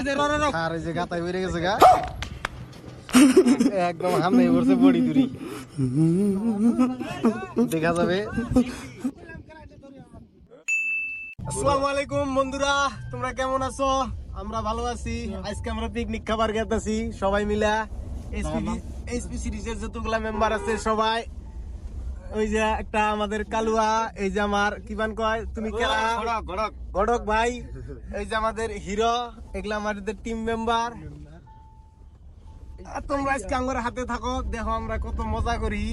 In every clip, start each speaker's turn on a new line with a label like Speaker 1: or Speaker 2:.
Speaker 1: আর এই যে গাতায় বেড়ে গেছে গা একদম হামনে পড়ছে বড়ি দূরি দেখা যাবে। আসসালামু আলাইকুম বন্ধুরা, তোমরা কেমন আছো? আমরা ভালো আছি। আজকে আমরা পিকনিক খাবার গেতেছি সবাই মিলা। এইচপি সিরিজের যতগুলা মেম্বার আছে সবাই, ওই যে একটা আমাদের কালুয়া, এই যে আমার কিবান কয় তুমি কেলা গড়ক ভাই, এই যে আমাদের হিরো, এগুলা আমাদের টিম মেম্বার। তোমরা আজকে আমার হাতে থাকো, দেখো আমরা কত মজা করি।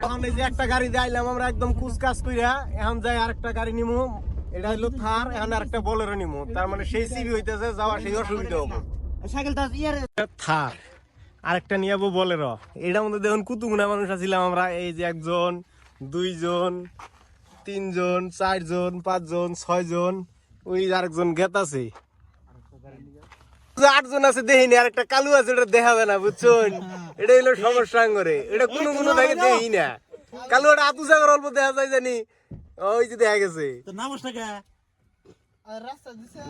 Speaker 1: এখন এই যে একটা গাড়ি দিয়ে আইলাম আমরা একদম কুচকাজ কইরা, এখন যাই আরেকটা গাড়ি নিমু, এটা হলো থার, এখন আরেকটা বোলেরো নিমু। তার মানে সেই সিবি হইতেছে, যাওয়া সেই অসুবিধা হবে। থার আরেকটা নিয়ে যাবো বোলেরো। এটার মধ্যে দেখুন কুতুগুনা মানুষ আছিলাম আমরা, এই যে 1 জন 2 জন 3 জন 4 জন 5 জন 6 জন, ওই আরেকজন গেত আছে, 8 জন আছে দেখিনি। আর একটা কালু আছে, ওটা দেখাবে না বুঝছেন, এটা হলো সমস্যা করে, এটা কোনো থাকে দেখি না। কালু ওটা আতু সাগর অল্প দেখা যায় জানি, ওই যে দেখা গেছে।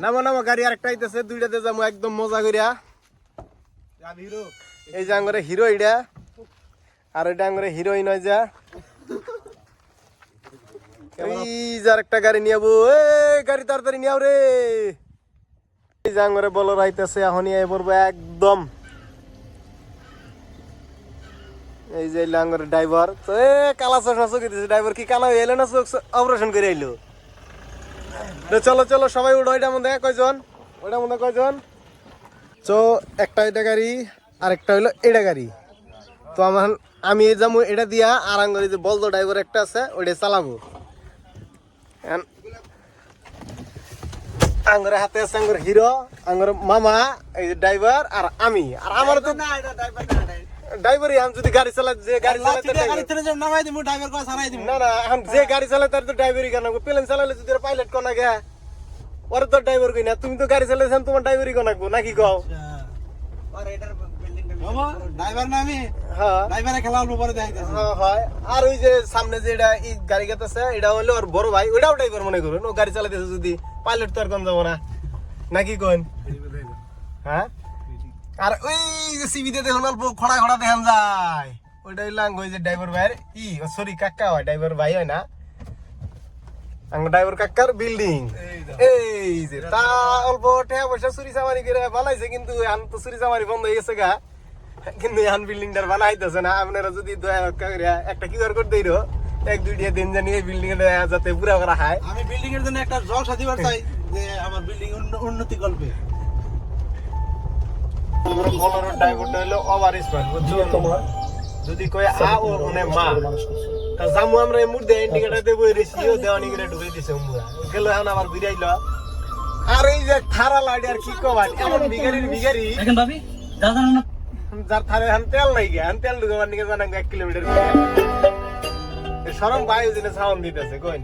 Speaker 1: নামো নামো, গাড়ি আরেকটা আইতেছে, দুইটাতে যাবো একদম মজা করিয়া। এই যে আঙ্গরে হিরো এটা, আর এটা আঙ্গরে হিরোইন হয় যা। এই যে আরেকটা গাড়ি নিয়াবো, গাড়ি তাড়াতাড়ি নিয়াও রে। এই যে আঙ্গরে বলো রাইতেছে, এখনই আই পড়বো একদম। এই যে আঙ্গরে ড্রাইভার তো কালা চশমা চোখে দিচ্ছে, ড্রাইভার কি কালা হয়ে এলো না চোখ অপারেশন করে আইলো? চলো চলো সবাই উঠো, ওইটার মধ্যে কয়জন, ওইটার মধ্যে কয়জন? তো একটা এটা গাড়ি, আরেকটা হইলো এটা গাড়ি। তো আমি যাবো এটা দিয়া, আর আঙ্গরে যে বলদো ড্রাইভার একটা আছে ওইটা চালাবো। আঙ্গরে হাতে আছে আঙ্গর হিরো, আঙ্গর মামা, এই যে ড্রাইভার, আর আমি। আর আমার তো ড্রাইভারই, আমি যদি গাড়ি চালাই, যে গাড়ি চালাতে না না, এখন যে গাড়ি চালায় তার তো ড্রাইভারই কেন, প্লেন চালালে যদি পাইলট কোন গে, ওর তো ড্রাইভার কই না। তুমি তো গাড়ি চালাইছেন, তোমার ড্রাইভারই কোন নাকি কও? আর ওই যে সামনে যে গাড়ি গেতেছে, এটা হলো ওর বড় ভাই, ওইটাও ড্রাইভার মনে করুন। ও গাড়ি চালাইতেছে, যদি পাইলট তো আর কোন যাবো না নাকি কোন? হ্যাঁ, আর ওই যে সিবিতে দেখুন অল্প খড়া খড়া দেখান যায়, ওইটা হইলো ওই যে ড্রাইভার ভাইয়ের সরি কাকা হয়, ড্রাইভার ভাই হয় না, ড্রাইভার কাকার বিল্ডিং। এই যে তা অল্প টাকা পয়সা চুরি চামারি করে বানাইছে, কিন্তু এখন তো চুরি চামারি বন্ধ হয়ে গেছে গা, কিন্তু এখন বিল্ডিংটার বানাইতেছে না। আপনারা যদি একটা কিউআর কোড দেই 1-2 দিন জানি এই বিল্ডিং এর যাতে পুরা করা হয়।
Speaker 2: আমি বিল্ডিং এর জন্য একটা জলসা দিবার চাই, যে আমার বিল্ডিং উন্নতি করবে।
Speaker 1: বলার ড্রাইভারটা হলো ওভার স্মার্ট, বুঝছো তোমার, যদি কয় আ ও মানে মা তা জামু আমরা এই মুহূর্তে ইন্ডিকেটর দেবো, রেসিও দেওয়ানি করে ঢুকে দিছে মুরা গেল, এখন আবার বিরাইলো। আর এই যে থারা লাইট আর কি কবান, এমন বিগারি
Speaker 2: দেখেন ভাবি দাদা না,
Speaker 1: যার থারে হান তেল নাই গে, হান তেল ঢুকাবার নিকে জানা 1 কিলোমিটার সরম বায়ু দিনে সাউন্ড দিতেছে কইন।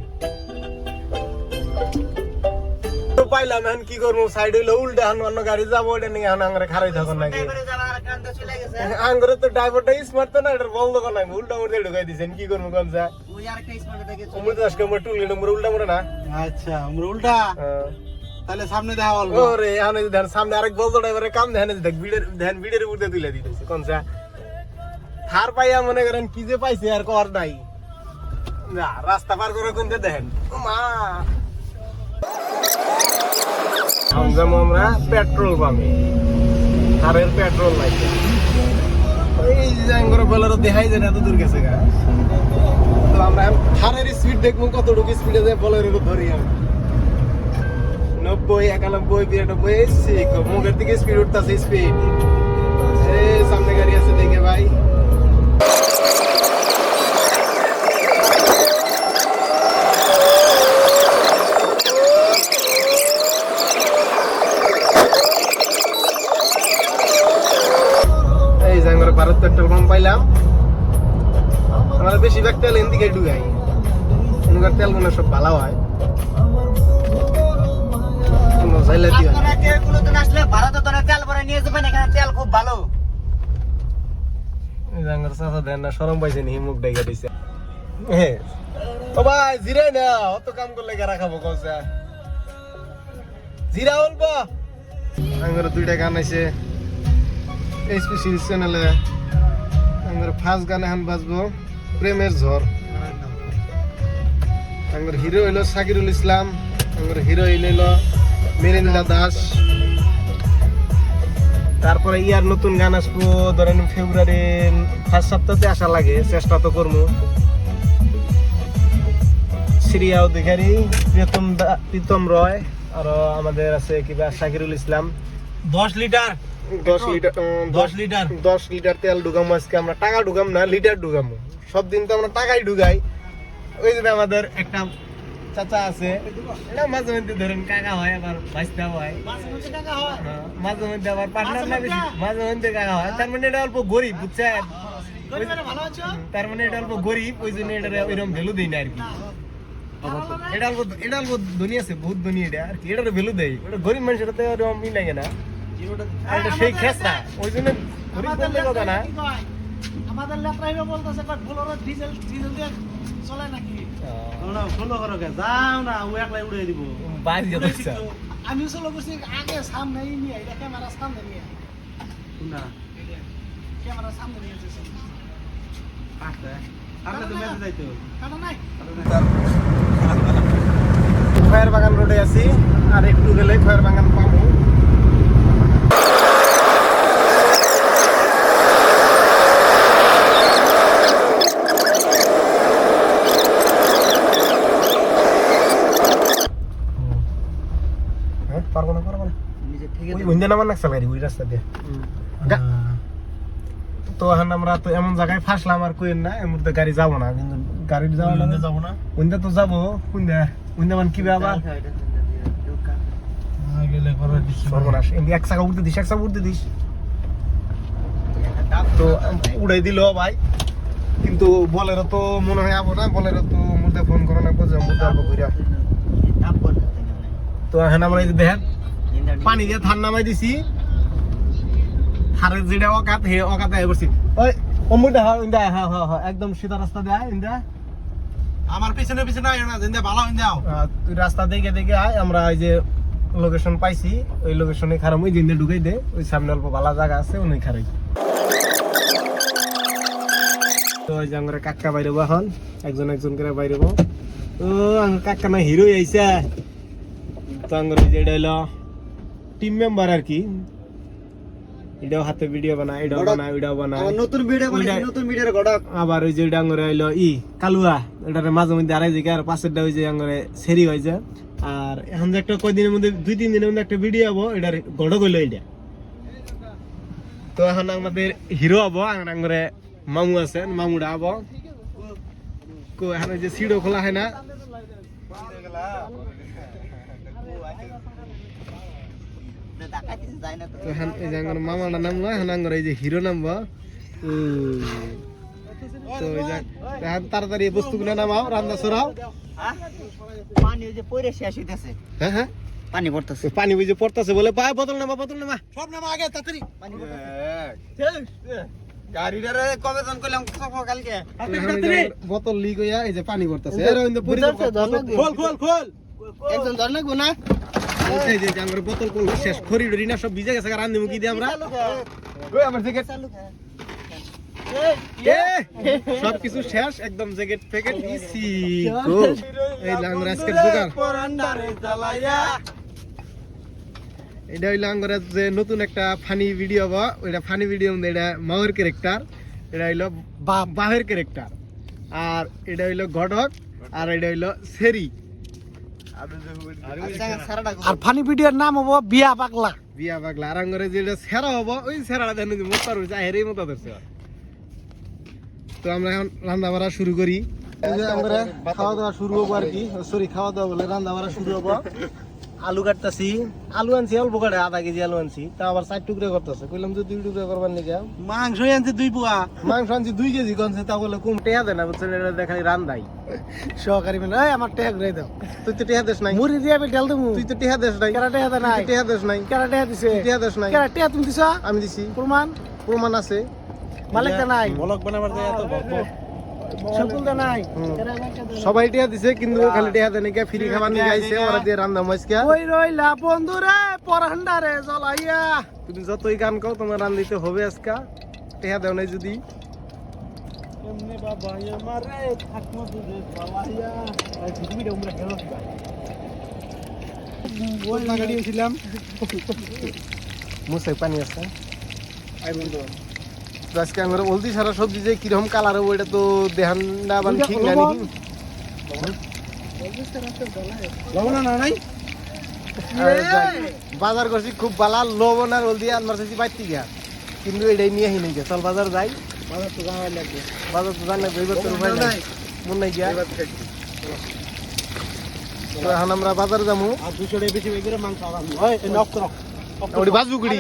Speaker 1: তো পাইলাম এখন কি করবো, সাইড হইলো উল্টা, এখন অন্য গাড়ি যাবো, ওটা নিয়ে এখন আঙ্গরে খারাই থাকুন নাকি। আঙ্গরে তো ড্রাইভারটা স্মার্ট তো না, এটা বলদ কোন নাই, উল্টা মোড়ে ঢুকাই দিছেন, কি করবো কোন যা উল্টা মোড়ে না।
Speaker 2: আচ্ছা আমরা উল্টা, তাহলে সামনে দেখা বলবো।
Speaker 1: ওরে এখন সামনে আরেক বলদ ড্রাইভারের কাম দেখেন, দেখ ভিড়ের উপরে তুলে দিতেছে কোন যা। থার পাইয়া মনে করেন কি যে পাইছে আর কর নাই, না রাস্তা পার করে কোনটা দেখেন মা। আমরা পেট্রোল পাম্পে, থারের পেট্রোল নাই, এই যে বলার দেখাই যায় না, এত দূর গেছে গা। তো আমরা থারের স্পিড দেখবো কতটুকু স্পিডে যায়, বলার ধরি আমি 90 91 92 মুখের দিকে স্পিড উঠতেছে, স্পিড। সামনে গাড়ি আছে দেখে ভাই, ভারত পেট্রোল পাম্প পাইলাম। আমরা বেশিরভাগ তেল এদিকে ঢুকাই, তেল মনে সব ভালো হয়। সরম পাইছে নি, মুখ ডাইকা দিছে। ও ভাই জিরে না, অত কাম করলে গেরা খাবো কৌসা জিরা অল্প আমার দুইটা গান আছে এইচপি সিরিজ চ্যানেলে। আমার ফার্স্ট গান এখন বাজবো প্রেমের ঝড়। আমার হিরো হইল সাকিরুল ইসলাম, আমার হিরোইন হইল মেরিন্দা দাস। তারপরে ইয়ার নতুন গান আসবো ধরেন ফেব্রুয়ারি ফার্স্ট সপ্তাহে আসা লাগে, চেষ্টা তো করবো। শ্রিয়া অধিকারী, প্রীতম রয়, আর আমাদের আছে কিবা সাকিরুল ইসলাম।
Speaker 2: 10 লিটার
Speaker 1: 10 লিটার তেল ঢুকামো আজকে আমরা। টাকা ঢুকাম না, লিটার ঢুকামো। সব দিন তো আমরা টাকাই ঢুকাই। ওই যে আমাদের একটা চাচা আছে, এটা মাঝে মধ্যে ধরেন কাকা হয়, আবার ভাইস্তা হয়, মাঝে মধ্যে আবার পার্টনার না, বেশি মাঝে মধ্যে কাকা হয়। তার মানে এটা অল্প গরিব, বুঝছেন? তার মানে এটা অল্প গরিব, ওই জন্য এটা ওইরকম ভ্যালু দেয় না আর কি। এটা অল্প ধনী আছে, বহুত ধনী এটা আর কি, এটার ভ্যালু দেয়। ওটা গরিব মানুষের তো এরকম ই লাগে না, এটা সেই খেসরা, ওই জন্য গরিব বললে কথা না।
Speaker 3: আমাদের লেপ্রাইবে বলতেছে বাট বোলেরো ডিজেল দিয়ে চলে নাকি?
Speaker 2: না ফলো করো কে যাও না, ও একলাই উড়িয়ে দিব।
Speaker 1: বাইরে যাচ্ছে
Speaker 3: আমি চলো করছি আগে সামনে নিয়ে, এটা ক্যামেরা সামনে নিয়ে,
Speaker 2: না
Speaker 3: ক্যামেরা সামনে নিয়ে যেছে।
Speaker 2: আচ্ছা আপনি তো মেসেজ যাইতো
Speaker 3: কাটা নাই
Speaker 1: খয়ের বাগান রোডে আছি, আর একটু গেলে খয়ের বাগান পাবো। পারবো না ওই উইন্ডে নামান লাগছে গাড়ি ওই রাস্তা দিয়ে। তো এখন আমরা তো এমন জায়গায় ফাঁসলাম, আর কইেন না এর মধ্যে গাড়ি যাবো না, কিন্তু গাড়ি যাবো না,
Speaker 2: যাবো না
Speaker 1: উইন্ডে তো যাবো। উইন্ডে মান কি আবার
Speaker 2: গেলে করার কিছু
Speaker 1: সর্বনাশ। এমনি এক চাকা উঠতে দিস, এক চাকা উঠতে দিস, তো উড়াই দিল ভাই। কিন্তু বলেরও তো মনে হয় আবো না, বলেরও তো মধ্যে ফোন করো না, বুঝে মধ্যে আবো ঘুরা। তো এখন আমরা এই যে দেখেন পানি দিয়ে থান নামাই দিছি, থারের যেটা অকাত হে অকাতে আই বসছি। ওই অমুকটা হ্যাঁ ইন্দা, হ্যাঁ হ্যাঁ হ্যাঁ একদম সিধা রাস্তা দিয়ে আয় ইন্দা।
Speaker 2: আমার পিছনে পিছনে আয় না, জিন্দা ভালো হইন দাও।
Speaker 1: তুই রাস্তা দেখে দেখে আয়, আমরা ওই যে লোকেশন পাইছি, ওই লোকেশনে খারাপ ওই জিন্দে ঢুকাই দে, ওই সামনে অল্প ভালো জায়গা আছে ওই খারাই। তো ওই যে আমরা কাকা বাইরেবো এখন, একজন একজন করে বাইরেবো। ও আমার কাকা না হিরো আইসা, তো আমার ওই যে এটা হলো টিম মেম্বার আর কি। এটাও হাতে ভিডিও বানায়, এটাও বানায়, ওইটাও বানায়,
Speaker 2: নতুন ভিডিও বানাই, নতুন ভিডিওর গড়ক।
Speaker 1: আবার ওই যে এটা আঙ্গরে হইলো কালুয়া, এটারে মাঝে মধ্যে আড়াই দিকে, আর পাশেরটা ওই যে আঙ্গরে সেরি হয়েছে। আর এখন যে একটা কয়দিনের মধ্যে 2-3 দিনের মধ্যে একটা ভিডিও হবো, এটার গড়ক হইলো এটা। তো এখন আমাদের হিরো হবো, আঙ্গরে মামু আছে, মামুটা হবো। এখন ওই যে সিডো খোলা হয় না, তো এখন এই যে আঙ্গর মামাটা নামলো, এখন আঙ্গর এই যে হিরো নামবো। তো ওই যে এখন তাড়াতাড়ি বস্তুগুলো নামাও, রান্না সরাও।
Speaker 3: পানি ওই যে পড়ে শেষ হইতাছে,
Speaker 1: হ্যাঁ হ্যাঁ
Speaker 3: পানি পড়তাছে,
Speaker 1: পানি বুঝে পড়তেছে বলে, পায় বোতল নামা, বোতল নামা,
Speaker 2: সব নাম আগে তাড়াতাড়ি।
Speaker 3: পানি পড়তাছে।
Speaker 2: গাড়িটারে কবে জন কইলাম কালকে।
Speaker 1: বোতল লিক হইয়া এই যে পানি পড়তেছে।
Speaker 2: খোল খোল খোল,
Speaker 3: একজন ধর লাগবো না?
Speaker 1: এই যে আঙ্গর বোতল কোন শেষ, খড়ি ডরি না সব ভিজে গেছে, রান্দি মুখি দিয়ে আমরা। ওই আমার জ্যাকেট সবকিছু শেষ, একদম জ্যাকেট প্যাকেট ইসি গো। এই লাঙ্গর আজকের জোগাড়, এটা হইলো আঙ্গর যে নতুন একটা ফানি ভিডিও হবো। ওইটা ফানি ভিডিও, এটা মাওয়ের ক্যারেক্টার, এটা হইলো বাহের ক্যারেক্টার, আর এটা হইলো গডক, আর এটা হইলো সেরি।
Speaker 3: আর ফানি ভিডিওর নাম হবো বিয়া পাগলা।
Speaker 1: বিয়া পাগলা। আর আঙ্গরে যেটা সেরা হবো, ওই সেরাটা দেন মোতার হয়েছে, হেরেই মোতা ধরছে। তো আমরা এখন রান্না বাড়া শুরু করি। এই যে আমরা খাওয়া দাওয়া শুরু হবো আর কি, সরি খাওয়া দাওয়া বলে রান্না বাড়া শুরু হবো। আলু কাটতেছি, আলু আনছি অল্প করে, 1/2 কেজি আলু আনছি, তা আবার 4 টুকরা করতেছে। কইলাম যে 2 টুকরা করবার নিকে।
Speaker 2: মাংস আনছে 2 পোয়া,
Speaker 1: মাংস আনছি 2 কেজি, কনছে তা বলে কম টেয়া দেয় না, বুঝছেন? এটা দেখাই রান্দাই
Speaker 3: সহকারী মানে এই আমার ট্যাগ রে দাও,
Speaker 1: তুই তো টেয়া দেশ নাই।
Speaker 3: মুড়ি দিয়ে আমি ঢেল দেবো।
Speaker 1: তুই তো টেয়া দেশ নাই।
Speaker 3: কেরা ট্যাগ দেয় নাই?
Speaker 1: টেয়া দেশ নাই।
Speaker 3: কেরা ট্যাগ দিছে?
Speaker 1: টেয়া দেশ নাই।
Speaker 3: কেরা ট্যাগ তুমি দিছো?
Speaker 1: আমি দিছি,
Speaker 3: প্রমাণ
Speaker 1: প্রমাণ আছে।
Speaker 3: মালিক দা নাই।
Speaker 2: ব্লগ বানাবার যায় এত গল্প।
Speaker 3: সকলটা নাই
Speaker 1: হুম।
Speaker 3: এরা আমাকে দেয়।
Speaker 1: সবাই টিয়া দিছে কিন্তু খালি টিয়া দেয় নাকি ফ্রি খাবার নিয়ে আইছে ওরা দিয়ে রান্না মজকা
Speaker 3: কই রইলা বন্ধু রে পরহান্ডা রে জ্বলাইয়া
Speaker 1: তুমি যতই গান কও তোমার রান দিতে হবে আজকা টিয়া দেও নাই যদি
Speaker 3: এমনি বাবা আমার রে থাকমো দুধে জ্বলাইয়া এই পৃথিবীটা উমরা গেল কি ভাই
Speaker 2: কোন গাড়ি ছিলাম
Speaker 1: মুসাই পানি আছে
Speaker 2: আই বন্ধু
Speaker 1: তো আজকে আমরা বলতি সারা সবজি যে কিরকম কালার হবে ওইটা তো দেখান না বান ঠিক না নাকি
Speaker 2: লবণ না নাই
Speaker 1: আর যাই, বাজার করছি খুব বালা লবণ আর হলদি আর মারছি বাইতে গিয়া কিন্তু এটাই নিয়ে আহি নাই গিয়া চল বাজার যাই
Speaker 2: বাজার তো যাওয়া লাগবে
Speaker 1: বাজার তো জান না দুই বছর উপায় নাই মন নাই গিয়া তো এখন আমরা বাজার যাবো
Speaker 2: আর 200 টাকা বেশি করে মাংস আনবো ওই নক করো
Speaker 1: ওটি বাজুগুড়ি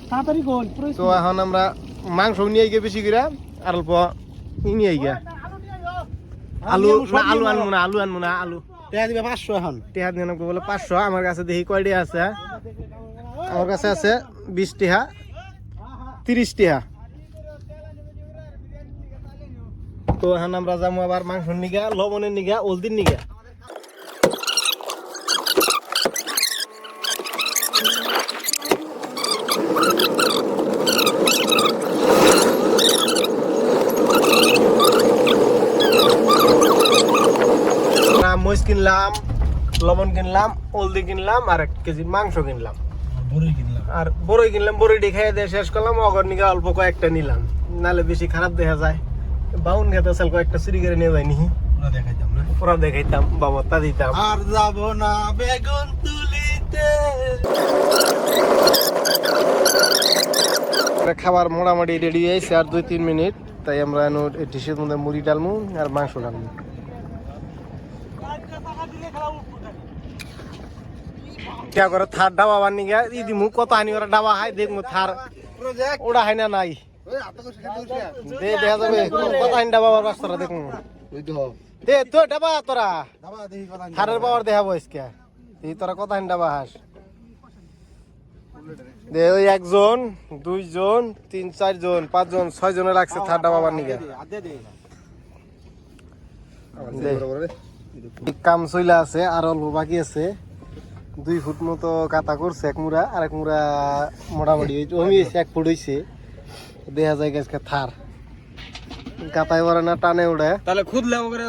Speaker 3: তাড়াতাড়ি গোল
Speaker 1: তো এখন আমরা মাংস নিয়ে গিয়ে বেশি করে আর অল্প নিয়ে গিয়া আলু না আলু আনবো না আলু আনবো না আলু
Speaker 2: টাকা দিবে 500 এখন
Speaker 1: টিহা দিয়ে নাকি বলে 500 আমার কাছে দেখি কয়টি আছে আমার কাছে আছে 20 টিহা 30 টিহা তো এখন আমরা যাবো আবার মাংস নিগা লবণের নিগা হলদির নিগা মরিচ কিনলাম লবণ কিনলাম হলদি কিনলাম আর 1 কেজি মাংস কিনলাম
Speaker 2: বড়ই কিনলাম
Speaker 1: আর বড়ই কিনলাম বড়ই খাইয়ে দিয়ে শেষ করলাম অগর নিগা অল্প কয়েকটা নিলাম নালে বেশি খারাপ দেখা যায় বাউন খেতে চাল কয়েকটা চুরি করে নিয়ে যায়নি
Speaker 2: ওরা দেখাইতাম না
Speaker 1: পুরা দেখাইতাম বাবতা দিতাম
Speaker 2: আর যাব না বেগুন তুলিতে
Speaker 1: খাবার মোটামুটি রেডি হয়েছে আর 2-3 মিনিট তাই আমরা ডিশের মধ্যে মুড়ি ডালমু আর মাংস ডালমু क्या करे थार डाबा बानी गया इदी मु कत हानि ओरा डाबा हाय देख मु थार
Speaker 2: প্রজেক্ট
Speaker 1: ओडा हाय ना नाई
Speaker 2: ওই আতা কষ্ট খেতে
Speaker 1: दे देखा जाबे कत हानि डाबा बार रास्ता देख मु
Speaker 2: ওই তো
Speaker 1: दे तो डाबा तोरा
Speaker 2: দাবা দেখি কথা
Speaker 1: थारेर पावर देखाबो इसके এই তোরা কত হানি ডাবা হাস দে ওই একজন দুইজন 3-4 জন 5 জন 6 জনে রাখছে থার ডাবা বানি গয়া
Speaker 2: আদে দে
Speaker 1: কাম চইলা আছে আর অল্প বাকি আছে 2 ফুট মতো কাটা করছে এক মুড়া আর এক মুড়া মোটামুটি ওমি 1 ফুট হইছে দেখা যায় আজকে থার কাটাই পারে না টানে উড়ে
Speaker 2: তাহলে খুদ লাও করে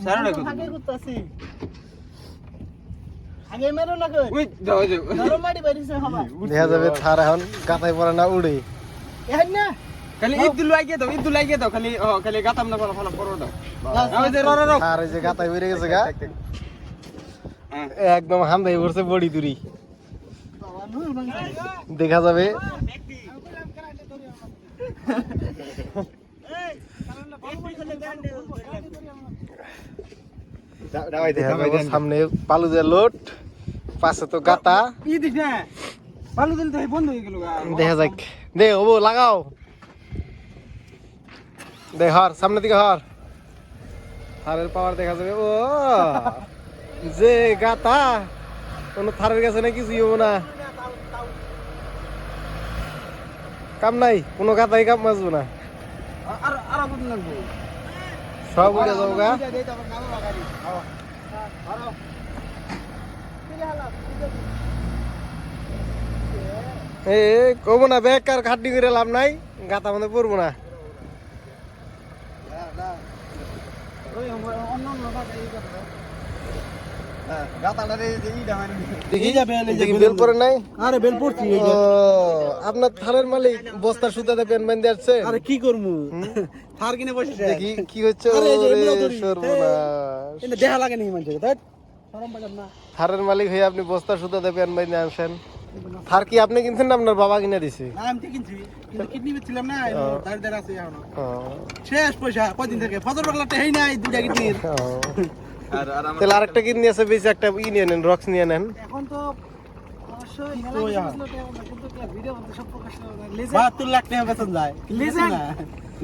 Speaker 2: সারা খুদ
Speaker 3: আগে করতেছি আগে মেরো না কই
Speaker 2: ওই যাও যাও
Speaker 3: গরম মাটি বাইরিছে হবা
Speaker 1: দেখা যাবে থার এখন কাটাই পারে না উড়ে
Speaker 3: এখন না
Speaker 2: খালি ঈদ লাগিয়ে দাও খালি খালি গাতাম না ফলা ফলা পড়ো দাও ওই যে র
Speaker 1: আর এই যে কাটাই বেড়ে গেছে গা একদম হান্দাই পড়ছে বডি তুরি দেখা যাবে দেখা যাবে সামনে পালুদের লোট পাশে তো গাতা
Speaker 2: ঈদ না ভালো দিন তো বন্ধ হয়ে গেল
Speaker 1: দেখা যাক দে ওবো লাগাও দে হর সামনে দিকে হর থারের পাওয়ার দেখা যাবে ও যে গাতা কোনো থারের কাছে না কিছুই হবো না কাম নাই কোনো গাতাই কাম মাসবো না
Speaker 2: আর আর কত লাগবে
Speaker 1: সব উঠে যাবো গা এ কবো না বেকার খাটনি করে লাভ নাই গাতা মধ্যে পড়বো না দেখি দেখি বেল পরে নাই
Speaker 2: আরে বেল পড়ছি
Speaker 1: ও, আপনার থালের মালিক বস্তার সুতাতে পেন বেঁধে যাচ্ছে
Speaker 2: আরে কি করমু থার কিনে বসেছে
Speaker 1: দেখি কি হচ্ছে
Speaker 2: আরে এই যে
Speaker 1: ওরে
Speaker 2: এমনিও ধরি।
Speaker 1: সর্বনাশ
Speaker 2: এটা দেখা লাগে নি মানুষের তাই শরম পাইলাম না
Speaker 1: থারের মালিক হয়ে আপনি বস্তার সুতাতে পেন বেঁধে আনছেন থার কি আপনি কিনছেন না আপনার বাবা কিনে দিছে
Speaker 2: না আমি তো কিনছি কিন্তু কিডনি বেচছিলাম না দাঁড় দাঁড় আছে এখনো
Speaker 1: ও,
Speaker 2: শেষ পয়সা কয়দিন থেকে ফজর বেলাটা হেই নাই দুইটা কিডনির
Speaker 1: ও। তাহলে আরেকটা কিডনি আছে বেশি একটা ই নিয়ে নেন রক্স নিয়ে নেন
Speaker 3: এখন তো অবশ্যই
Speaker 2: তো ইয়া।
Speaker 3: কিন্তু ভিডিও মধ্যে সব প্রকাশ করা যায়।
Speaker 2: 72 লাখ টাকা বেতন যায়
Speaker 3: Legend.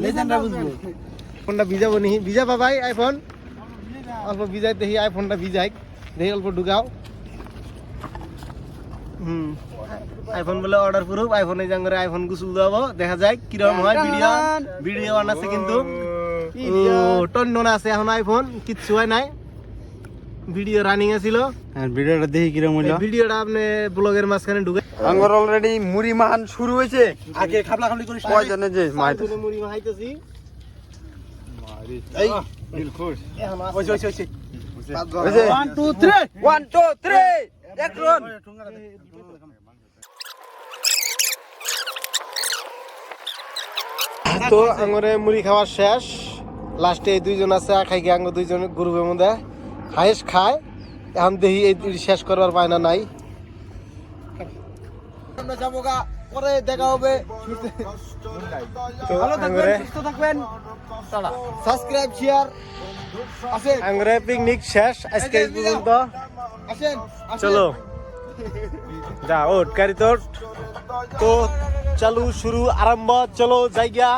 Speaker 2: লেজেন্ডরা বুঝবো
Speaker 1: ফোনটা ভিজাবো নি ভিজা বাবাই আইফোন অল্প ভিজাই দেখি আইফোনটা ভিজাই দেখি অল্প ঢুকাও আইফোন বলে অর্ডার প্রুফ, আইফোনে জাঙ্গরে আইফোন গুছুল দেবো, দেখা যায় কিরকম হয়। ভিডিও বানাচ্ছে কিন্তু টন্ডন আছে এখন, আইফোন কিচ্ছু হয় নাই, ভিডিও রানিং আছিল।
Speaker 3: আর ভিডিওটা দেখি কিরকম হইলো।
Speaker 1: ভিডিওটা আপনি ব্লগের মাঝখানে ঢুকে
Speaker 2: আঙ্গর অলরেডি মুড়ি মাহান শুরু হয়েছে।
Speaker 3: আগে খাবলা খাবলি করিস
Speaker 2: কয় জানে যে মাইতে
Speaker 1: মুড়ি মাখাইতেছি।
Speaker 3: এই দিল খুশ
Speaker 1: এখন আছে।
Speaker 3: ওই ওই ওই
Speaker 2: 1 2 3 1 2 3 অ্যাকশন।
Speaker 1: তো আঙ্গরে মুড়ি খাওয়া শেষ, লাস্টে এই দুইজন আছে খাই গিয়ে আঙ্গ দুইজন গ্রুপের মধ্যে হাইস খায়। এখন দেখি এই শেষ করবার পায়না নাই।
Speaker 2: আমরা যাবো গা, পরে দেখা হবে।
Speaker 1: তো
Speaker 2: ভালো থাকবেন,
Speaker 1: আঙ্গরে
Speaker 2: সুস্থ থাকবেন, টাটা। সাবস্ক্রাইব শেয়ার আসেন
Speaker 1: আঙ্গরে পিকনিক শেষ আজকে এই পর্যন্ত।
Speaker 2: আসেন
Speaker 1: চলো যা ওঠ গাড়ি তোর। তো চালু শুরু আরম্ভ, চলো জায়গা।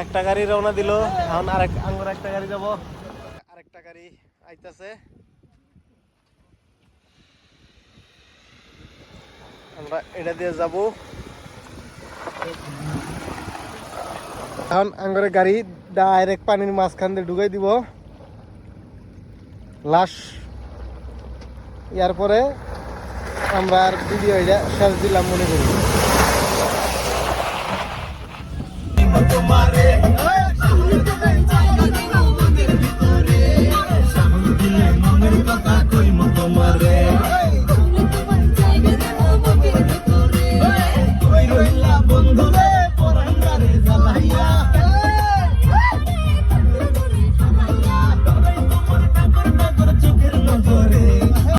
Speaker 1: একটা গাড়ি রওনা দিল, এখন আরেক আঙ্গুর একটা গাড়ি যাব, আরেকটা গাড়ি আইতাছে। আমরা এটা দিয়ে যাব। এখন আঙ্গুরের গাড়ি ডাইরেক্ট পানির মাঝখান দিয়ে ঢুকাই দিব লাশ। ইয়ার পরে আমরা আর ভিডিও শেষ দিলাম মনে করি।